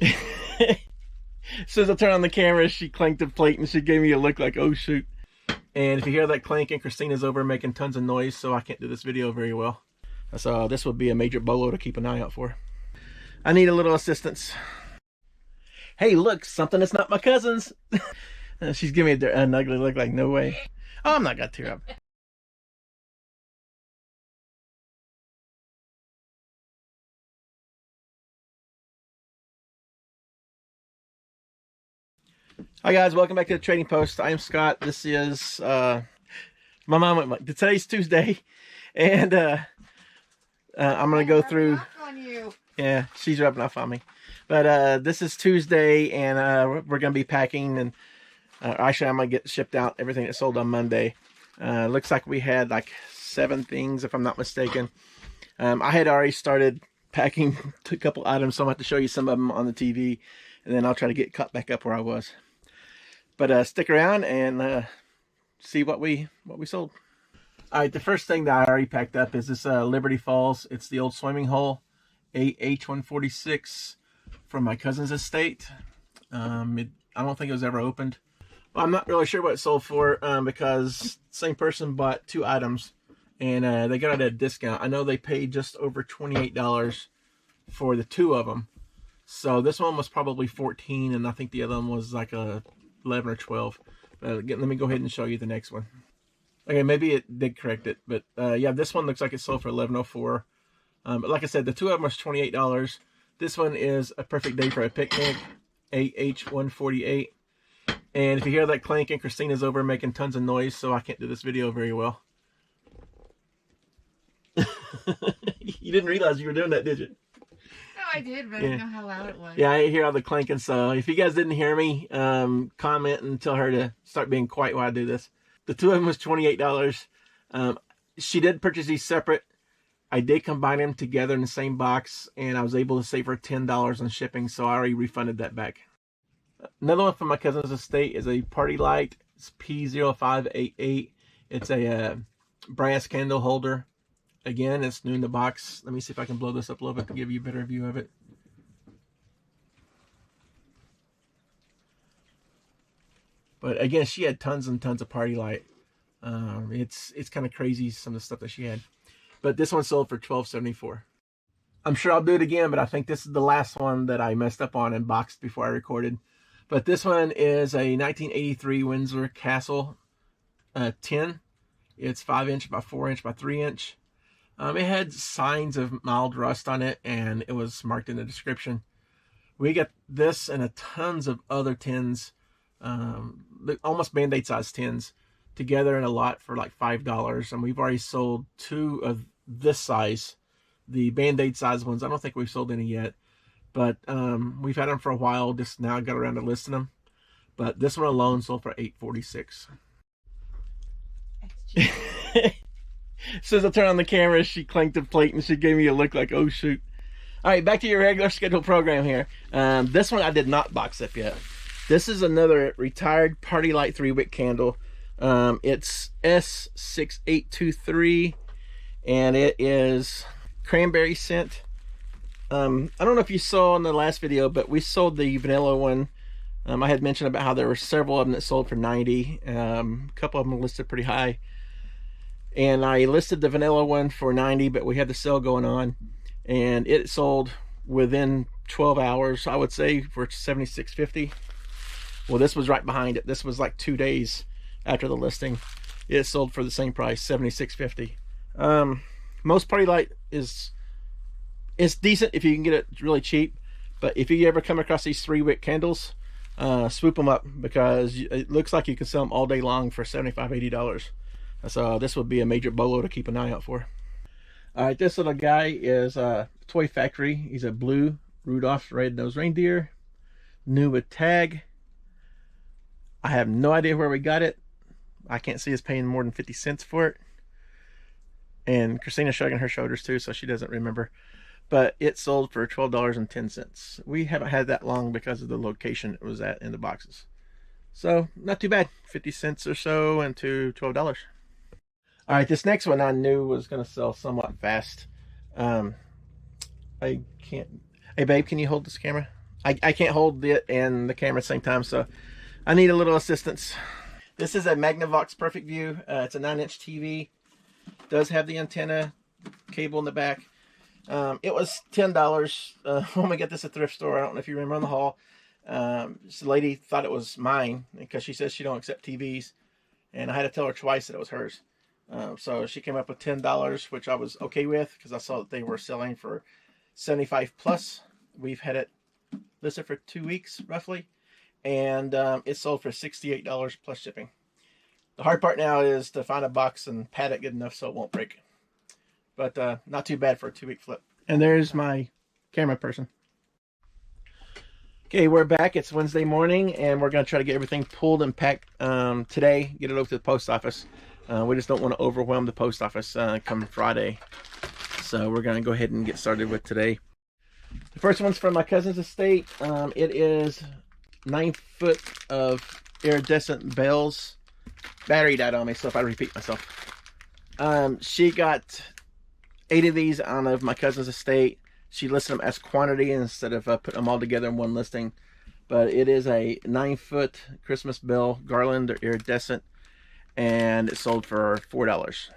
As soon as I turned on the camera, she clanked the plate and she gave me a look like, oh shoot. And if you hear that clanking, Christina's over making tons of noise, so I can't do this video very well. So this would be a major bolo to keep an eye out for. I need a little assistance. Hey, look, something that's not my cousin's. She's giving me an ugly look like, no way. Oh, I'm not gonna tear up. Hi guys, welcome back to the Trading Post. I am Scott. This is my mom went like, today's Tuesday, and I'm gonna go through. Yeah, she's rubbing off on me. But this is Tuesday, and we're gonna be packing, and actually I'm gonna get shipped out everything that sold on Monday. Looks like we had like 7 things, if I'm not mistaken. I had already started packing a couple items, so I'm gonna have to show you some of them on the TV, and then I'll try to get caught back up where I was. But stick around and see what we sold. All right, the first thing that I already packed up is this Liberty Falls. It's the old swimming hole, AH-146 from my cousin's estate. I don't think it was ever opened. Well, I'm not really sure what it sold for because the same person bought 2 items and they got it at a discount. I know they paid just over $28 for the 2 of them. So this one was probably 14, and I think the other one was like a 11 or 12. Let me go ahead and show you the next one. Okay, maybe it did correct it, but yeah, this one looks like it sold for $11.04. But like I said, the 2 of them was $28. This one is a perfect day for a picnic, AH-148. And if you hear that clanking, Christina's over making tons of noise, so I can't do this video very well. You didn't realize you were doing that, did you? I did, but I didn't know how loud it was. Yeah, I hear all the clanking, so if you guys didn't hear me, comment and tell her to start being quiet while I do this. The 2 of them was $28. She did purchase these separate. I did combine them together in the same box, and I was able to save her $10 on shipping, so I already refunded that back. Another one from my cousin's estate is a party light. It's P0588. It's a brass candle holder. Again, it's new in the box. Let me see if I can blow this up a little bit to give you a better view of it. But again, she had tons and tons of party light. It's kind of crazy, some of the stuff that she had. But this one sold for $12.74. I'm sure I'll do it again, but I think this is the last one that I messed up on and boxed before I recorded. But this one is a 1983 Windsor Castle tin. It's 5" by 4" by 3". It had signs of mild rust on it, and it was marked in the description. We got this and a tons of other tins, almost Band-Aid size tins, together in a lot for like $5. And we've already sold 2 of this size. The Band-Aid size ones, I don't think we've sold any yet. But we've had them for a while, just now got around to listing them. But this one alone sold for $8.46. As soon as I turned on the camera, she clanked the plate and she gave me a look like, oh shoot. All right, back to your regular scheduled program here. This one I did not box up yet. This is another retired party light 3-wick candle. It's S6823, and it is cranberry scent. I don't know if you saw in the last video, but we sold the vanilla one. I had mentioned about how there were several of them that sold for $90. A couple of them listed pretty high. And I listed the vanilla one for $90, but we had the sale going on, and it sold within 12 hours, I would say, for $76.50. Well, this was right behind it. This was like 2 days after the listing. It sold for the same price, $76.50. Most party light is decent if you can get it really cheap, but if you ever come across these 3-wick candles, swoop them up, because it looks like you can sell them all day long for $75–80. So this would be a major bolo to keep an eye out for. All right, this little guy is Toy Factory. He's a blue Rudolph red-nosed reindeer, new with tag. I have no idea where we got it. I can't see us paying more than 50 cents for it. And Christina's shrugging her shoulders too, so she doesn't remember. But it sold for $12.10. We haven't had that long because of the location it was at in the boxes. So not too bad, 50 cents or so into $12. All right, this next one I knew was going to sell somewhat fast. I can't. Hey, babe, can you hold this camera? I can't hold it and the camera at the same time, so I need a little assistance. This is a Magnavox Perfect View. It's a 9-inch TV. Does have the antenna cable in the back. It was $10 when we got this at the thrift store. I don't know if you remember on the haul. This lady thought it was mine because she says she don't accept TVs, and I had to tell her twice that it was hers. So she came up with $10, which I was okay with because I saw that they were selling for $75 plus. We've had it listed for 2 weeks roughly, and it sold for $68 plus shipping. The hard part now is to find a box and pad it good enough so it won't break. But not too bad for a 2-week flip. And there's my camera person. Okay, we're back. It's Wednesday morning, and we're going to try to get everything pulled and packed today. Get it over to the post office. We just don't want to overwhelm the post office come Friday. So we're going to go ahead and get started with today. The first one's from my cousin's estate. It is 9 foot of iridescent bells. Battery died on me, so if I repeat myself. She got 8 of these out of my cousin's estate. She listed them as quantity instead of putting them all together in one listing. But it is a 9 foot Christmas bell garland. They're iridescent, and it sold for $4.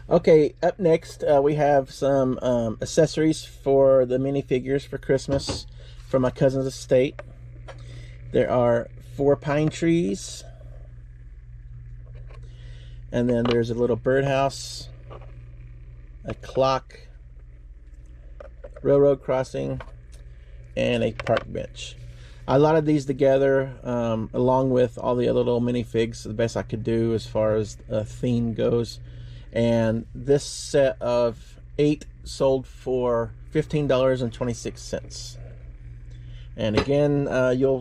Okay, up next we have some accessories for the minifigures for Christmas from my cousin's estate. There are 4 pine trees, and then there's a little birdhouse, a clock, railroad crossing, and a park bench. I allotted these together along with all the other little minifigs, the best I could do as far as a theme goes. And this set of 8 sold for $15.26. And again,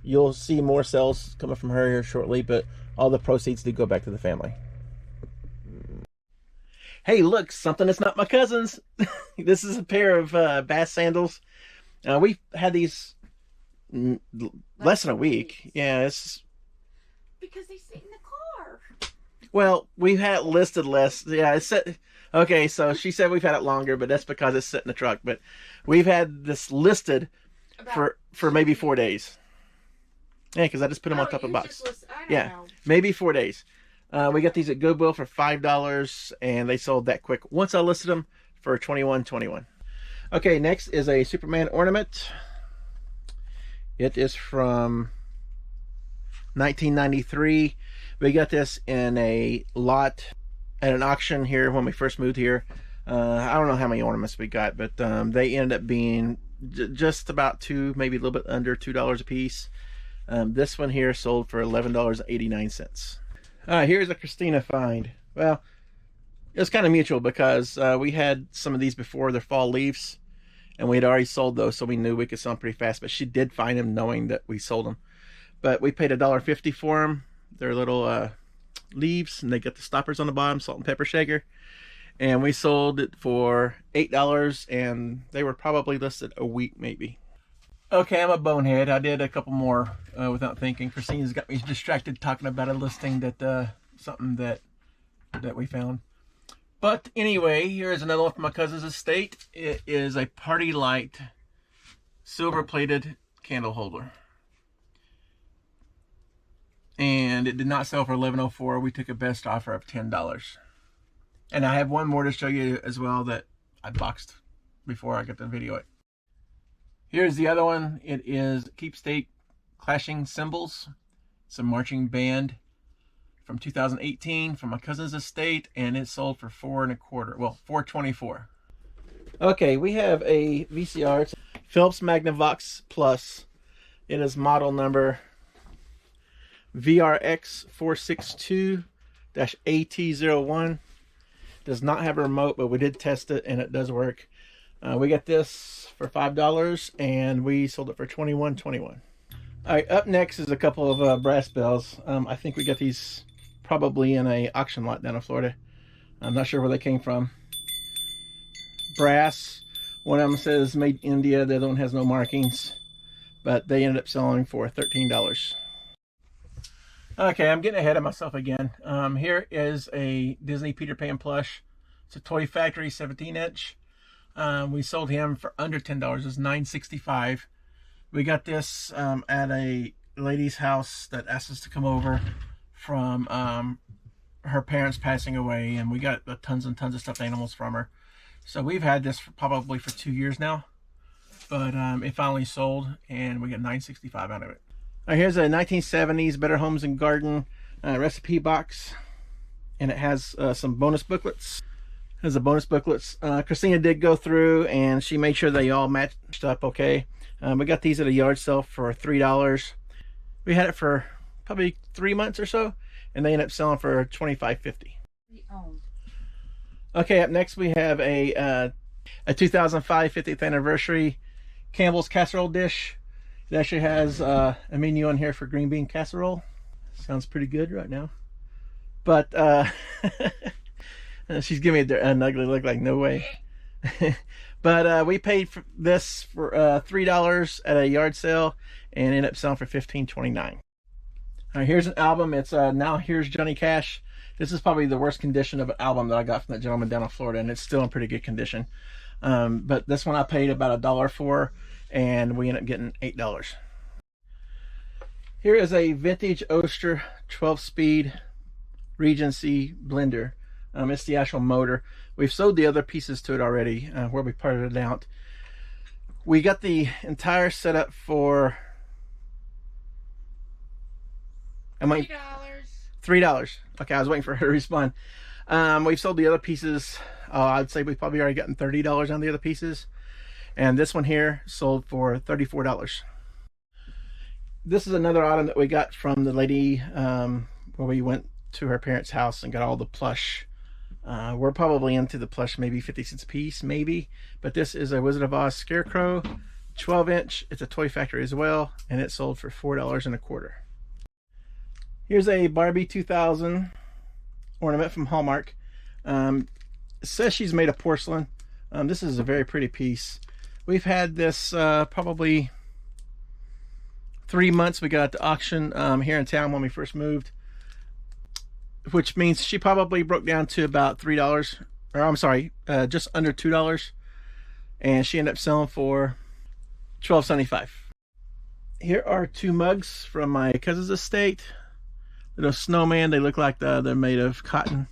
you'll see more sales coming from her here shortly, but all the proceeds do go back to the family. Hey, look, something that's not my cousin's. This is a pair of Bass sandals. We've had these less than a week. Yeah, it's because they sit in the car. Well, we've had it listed less. Yeah, it's set. Okay, so she said we've had it longer, but that's because it's sitting in the truck. But we've had this listed for maybe 4 days. Yeah, because I just put them on top of the box. Yeah, maybe 4 days. We got these at Goodwill for $5, and they sold that quick. Once I listed them for $21.21. Okay, next is a Superman ornament. It is from 1993. We got this in a lot at an auction here when we first moved here. I don't know how many ornaments we got, but they ended up being just about maybe a little bit under $2 a piece. This one here sold for $11.89. Here's a Christina find. Well, it was kind of mutual because we had some of these before their fall leaves, and we had already sold those, so we knew we could sell them pretty fast. But she did find them knowing that we sold them. But we paid $1.50 for them. They're little leaves, and they got the stoppers on the bottom, salt and pepper shaker. And we sold it for $8, and they were probably listed a week maybe. Okay, I'm a bonehead. I did a couple more without thinking. Christina's got me distracted talking about a listing that something that we found. But anyway, here is another one from my cousin's estate. It is a Party Light silver-plated candle holder, and it did not sell for $11.04. We took a best offer of $10. And I have one more to show you as well that I boxed before I got to video it. Here's the other one. It is Keepsake Clashing Cymbals. It's a marching band from 2018 from my cousin's estate, and it sold for $4.25. Well, $4.24. Okay, we have a VCR. It's Philips Magnavox Plus. It is model number VRX462-AT01. Does not have a remote, but we did test it and it does work. We got this for $5, and we sold it for $21.21. All right, up next is a couple of brass bells. I think we got these probably in a auction lot down in Florida. I'm not sure where they came from. Brass. One of them says made in India. The other one has no markings, but they ended up selling for $13. Okay, I'm getting ahead of myself again. Here is a Disney Peter Pan plush. It's a Toy Factory 17-inch. We sold him for under $10. It was $9.65. We got this at a lady's house that asked us to come over from her parents passing away, and we got tons and tons of stuffed animals from her. So we've had this probably for 2 years now, but it finally sold, and we got $9.65 out of it. All right, here's a 1970s Better Homes and Garden recipe box, and it has some bonus booklets. There's the bonus booklets. Christina did go through, and she made sure they all matched up okay. We got these at a yard sale for $3. We had it for probably 3 months or so, and they ended up selling for $25.50. Okay, up next we have a 2005 50th anniversary Campbell's casserole dish. It actually has a menu on here for green bean casserole. Sounds pretty good right now. But she's giving me an ugly look like no way. But we paid for this for $3 at a yard sale and ended up selling for $15.29. All right, here's an album. It's Now Here's Johnny Cash. This is probably the worst condition of an album that I got from that gentleman down in Florida, and it's still in pretty good condition. But this one I paid about $1 for, and we ended up getting $8. Here is a vintage Oster 12-speed Regency blender. It's the actual motor. We've sold the other pieces to it already, where we parted it out. We got the entire setup for $3. Okay, I was waiting for her to respond. We've sold the other pieces. I'd say we've probably already gotten $30 on the other pieces. And this one here sold for $34. This is another item that we got from the lady where we went to her parents' house and got all the plush. We're probably into the plush maybe 50 cents a piece, maybe. But this is a Wizard of Oz Scarecrow, 12-inch. It's a Toy Factory as well, and it sold for $4.25. Here's a Barbie 2000 ornament from Hallmark. It says she's made of porcelain. This is a very pretty piece. We've had this probably 3 months. We got it at the auction here in town when we first moved, which means she probably broke down to about $3, or I'm sorry, just under $2, and she ended up selling for $12.75. Here are 2 mugs from my cousin's estate. Little snowman. They look like they're made of cotton,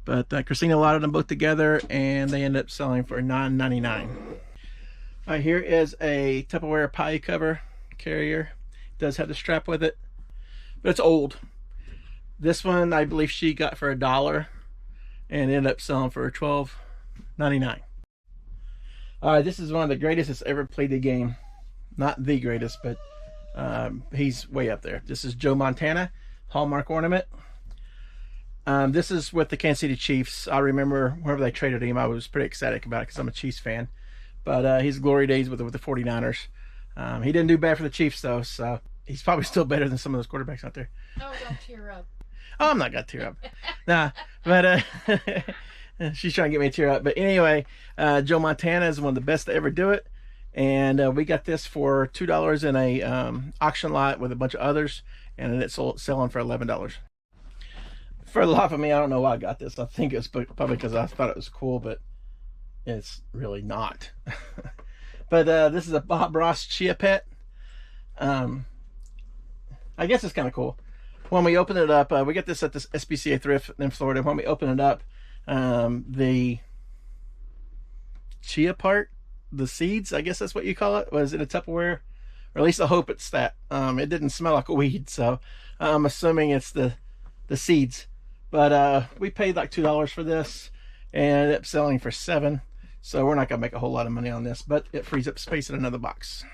but Christina allotted them both together, and they ended up selling for $9.99. All right, here is a Tupperware pie cover carrier. It does have the strap with it, but it's old. This one I believe she got for $1 and ended up selling for $12.99. All right, this is one of the greatest that's ever played the game. Not the greatest, but he's way up there. This is Joe Montana Hallmark ornament. This is with the Kansas City Chiefs. I remember whenever they traded him, I was pretty ecstatic about it because I'm a Chiefs fan. But he's glory days with the 49ers. He didn't do bad for the Chiefs though, so he's probably still better than some of those quarterbacks out there. Oh, don't tear up. Oh, I'm not gonna tear up. Nah, but she's trying to get me to tear up. But anyway, Joe Montana is one of the best to ever do it. And we got this for $2 in a auction lot with a bunch of others, and it's selling for $11. For the life of me, I don't know why I got this. I think it's probably because I thought it was cool, but it's really not. But this is a Bob Ross Chia Pet. I guess it's kind of cool. When we open it up, we get this at this SPCA thrift in Florida. When we open it up, the chia part, the seeds, I guess that's what you call it, was in a Tupperware, or at least I hope it's that. It didn't smell like a weed, so I'm assuming it's the seeds. But we paid like $2 for this, and ended up selling for $7. So we're not gonna make a whole lot of money on this, but it frees up space in another box.